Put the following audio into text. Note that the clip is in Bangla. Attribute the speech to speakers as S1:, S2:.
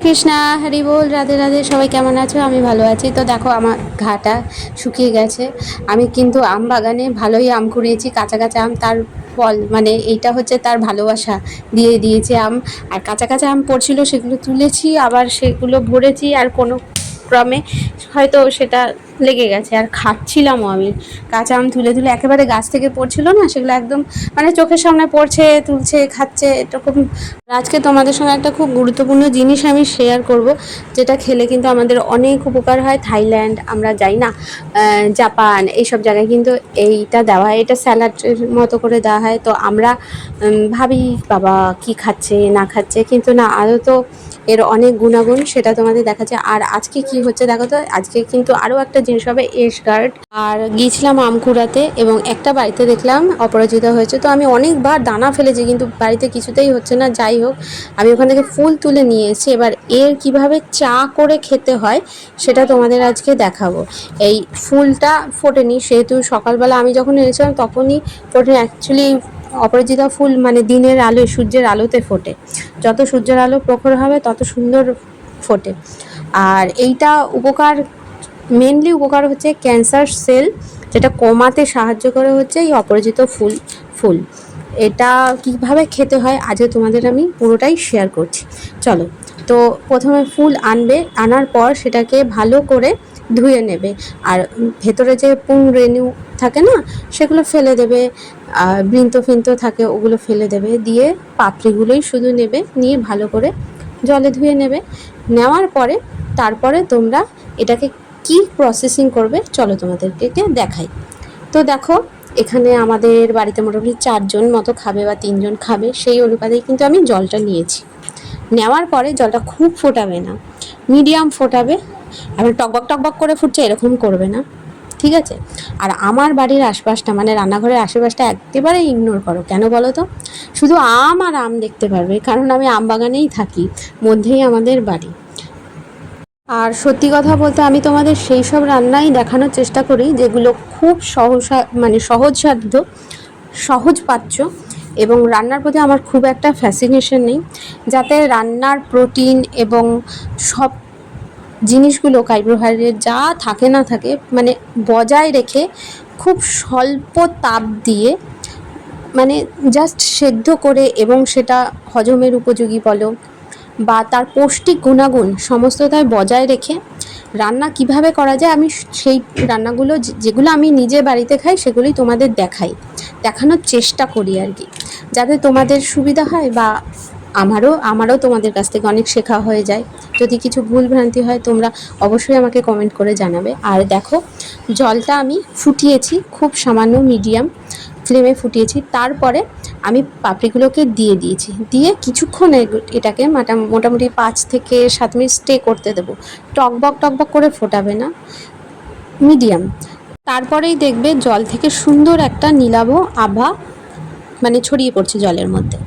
S1: কৃষ্ণা, হরি বল, রাধে রাধে। সবাই কেমন আছো? আমি ভালো আছি। তো দেখো আমার ঘাটা শুকিয়ে গেছে। আমি কিন্তু আম বাগানে ভালোই আম কুড়িয়েছি, কাঁচা কাঁচা আম। তার ফল মানে এইটা হচ্ছে তার ভালোবাসা, দিয়ে দিয়েছে আম। আর কাঁচা কাঁচা আম পড়ছিল, সেগুলো তুলেছি, আবার সেগুলো ভরেছি, আর কোনো ক্রমে হয়তো সেটা লেগে গেছে। আর খাচ্ছিলামও আমি কাঁচা আম তুলে তুলে, একেবারে গাছ থেকে পড়ছিল না, সেগুলো একদম মানে চোখের সামনে পড়ছে, তুলছে, খাচ্ছে এরকম। আজকে তোমাদের সঙ্গে একটা খুব গুরুত্বপূর্ণ জিনিস আমি শেয়ার করব, যেটা খেলে কিন্তু আমাদের অনেক উপকার হয়। থাইল্যান্ড আমরা যাই না, জাপান, এইসব জায়গায় কিন্তু এইটা দেওয়া হয়, এটা স্যালাডের মতো করে দেওয়া হয়। তো আমরা ভাবি বাবা কি খাচ্ছে না খাচ্ছে, কিন্তু না, আদৌ তো এর অনেক গুণাগুণ, সেটা তোমাদের দেখাচ্ছে। আর আজকে কি হচ্ছে দেখো তো, আজকে কিন্তু আরও একটা জিনিস হবে, এশ গার্ড। আর গিয়েছিলাম আম কুড়াতে, এবং একটা বাড়িতে দেখলাম অপরাজিতা হয়েছে। তো আমি অনেকবার দানা ফেলেছি, কিন্তু বাড়িতে কিছুতেই হচ্ছে না। যাই হোক, আমি ওখান থেকে ফুল তুলে নিয়ে এসেছি। এবার এর কিভাবে চা করে খেতে হয় সেটা তোমাদের আজকে দেখাবো। এই ফুলটা ফোটেনি, সেহেতু সকালবেলা আমি যখন এনেছিলাম তখনই ফোটেনি। অ্যাকচুয়ালি অপরাজিতা ফুল মানে দিনের আলো, সূর্যের আলোতে ফোটে। যত সূর্যের আলো প্রখর হবে তত সুন্দর ফোটে। আর এইটা উপকার, মেনলি উপকার হচ্ছে ক্যান্সার সেল যেটা কমাতে সাহায্য করে হচ্ছে এই অপরাজিত ফুল। এটা কিভাবে খেতে হয় আজকে তোমাদের আমি পুরোটাই শেয়ার করছি। চলো। তো প্রথমে ফুল আনবে, আনার পর সেটাকে ভালো করে ধুয়ে নেবে। আর ভেতরে যে পুং রেণু থাকে না, সেগুলো ফেলে দেবে। আর বৃন্ত ফিন্ত থাকে, ওগুলো ফেলে দেবে। দিয়ে পাপড়িগুলোই শুধু নেবে, নিয়ে ভালো করে জলে ধুয়ে নেবে। নেওয়ার পরে তারপরে তোমরা এটাকে কি প্রসেসিং করবে চলো তোমাদেরকে দেখাই। তো দেখো, এখানে আমাদের বাড়িতে মোটামুটি 4 জন মতো খাবে বা 3 জন খাবে, সেই অনুপাতেই কিন্তু আমি জলটা নিয়েছি। নেওয়ার পরে জলটা খুব ফোটাবে না, মিডিয়াম ফোটাবে। এবার টকবক টকবক করে ফুটছে এরকম করবে না, ঠিক আছে? আর আমার বাড়ির আশপাশটা মানে রান্নাঘরের আশেপাশটা একেবারে ইগনোর করো। কেন বলো তো? শুধু আম আর আম দেখতে পারবে, কারণ আমি আম বাগানেই থাকি, মধ্যেই আমাদের বাড়ি। আর সত্যি কথা বলতে আমি তোমাদের সেই সব রান্নাই দেখানোর চেষ্টা করি যেগুলো খুব সহজসাধ্য, সহজপাচ্য, এবং রান্নার প্রতি আমার খুব একটা ফ্যাসিনেশন নেই, যাতে রান্নার প্রোটিন এবং সব জিনিসগুলো, কার্বোহাইড্রেট যা থাকে না থাকে মানে বজায় রেখে, খুব স্বল্প তাপ দিয়ে, মানে জাস্ট সেদ্ধ করে, এবং সেটা হজমের উপযোগী বলো বা তার পৌষ্টিক গুণাগুণ সমস্তটাই বজায় রেখে রান্না কিভাবে করা যায়, আমি সেই রান্নাগুলো যেগুলো আমি নিজে বাড়িতে খাই সেগুলোই তোমাদের দেখানোর চেষ্টা করি আর কি, যাতে তোমাদের সুবিধা হয় বা আমারও তোমাদের কাছ থেকে অনেক শেখা হয়ে যায়। যদি কিছু ভুল ভ্রান্তি হয় তোমরা অবশ্যই আমাকে কমেন্ট করে জানাবে। আর দেখো, জলটা আমি ফুটিয়েছি খুব সামান্য মিডিয়াম ফ্লেমে ফুটিয়েছি। তারপরে আমি পাপড়িগুলোকে দিয়ে দিয়েছি, দিয়ে কিছুক্ষণ এটাকে মোটামুটি 5 থেকে 7 মিনিট স্টে করতে দেবো। টকবক টকবক করে ফোটাবে না, মিডিয়াম। তারপরেই দেখবে জল থেকে সুন্দর একটা নীলাভ আভা মানে ছড়িয়ে পড়ছে জলের মধ্যে।